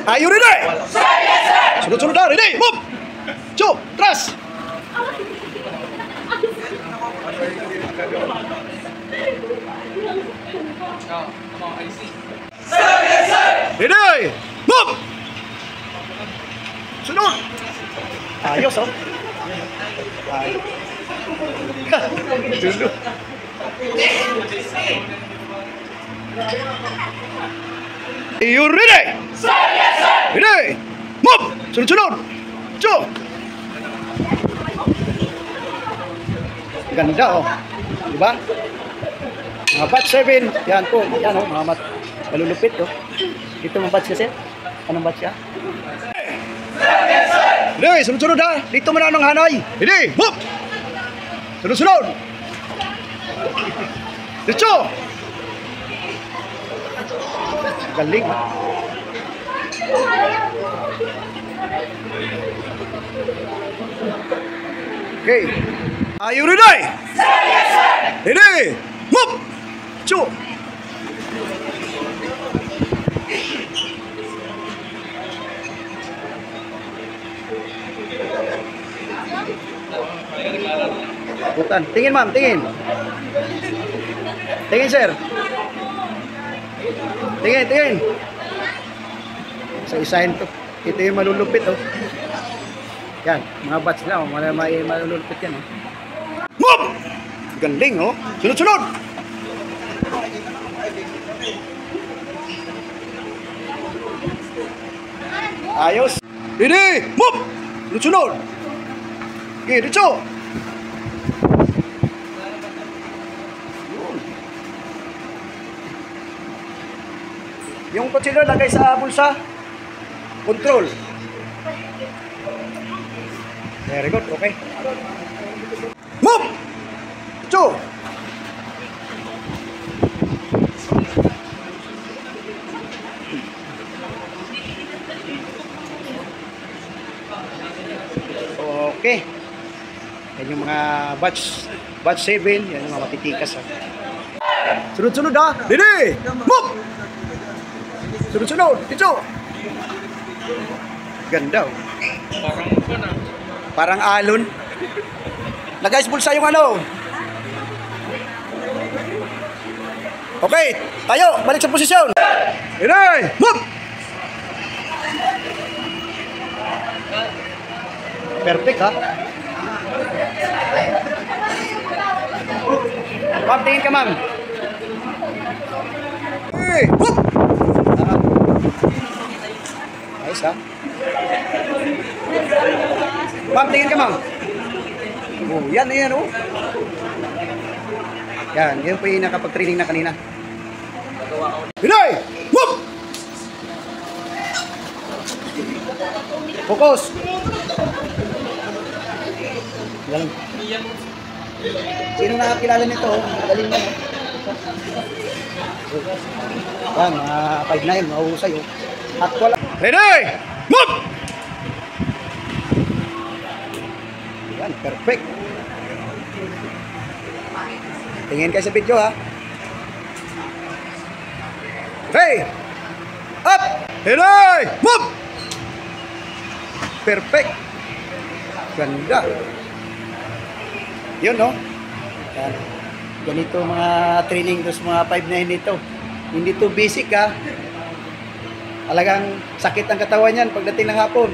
Are you ready? Sunod-sunod na. Ready? Move! Two, tras! Ready? Move! Sunod! Ayos, oh. Ayos. Dulu. You ready? Ready? Move! Sunod-sunod! Two! Ganda, oh. Diba? Mga batch 7. Yan po. Yan, oh. Mga malulupit, oh. Ito mga batch kasi. Anong batch siya? Ready? Sunod-sunod, ha? Dito mo na ng hanay. Ready? Move! Sunod-sunod! Diretso! Galing. Okay. Are you ready? Yes, sir! Ready? Move! Two! Bukan. Tingin, ma'am. Tingin. Tingin, sir. Tingin, tingin. Isa-isahin to. Ito yung malulupit, oh. Yan. Mga batch na, oh. Malulupit yan, oh. Move! Galing, oh. Sunod-sunod! Ayos. Ready! Move! Sunod-sunod! Okay, dito. Yung kutsilyo lagay sa bulsa. Control. Very good, okay. Move! Two! Okay. Yan yung mga batch 7. Yan yung mga matitikas. Sunod-sunod, ha. Ready! Move! Sunod-sunod. Dito. Ganda, oh. Parang alon. Lagay sa bulsa yung ano. Okay. Tayo. Balik sa posisyon. Ready! Move! Perfect, ha. Ma'am, tingin ka, ma'am. Hey! Whoop! Ayos, ha. Ma'am, tingin ka, ma'am. Oh, yan, oh. Yan, yun po yung nakapag-training na kanina. Pinoy! Whoop! Focus! Galing. Sino nakakilala nito? Galing mo. Yan, mga 5'9", mahusay. At wala. Ready! Move! Yan, perfect. Tingin kayo sa video, ha. Hey! Up! Ready! Move! Perfect. Ganda. Yun, no? Yan. Ganito mga training dos mga 5'9" nito. Hindi to basic, ha. Talagang sakit ang katawan yan pagdating ng hapon.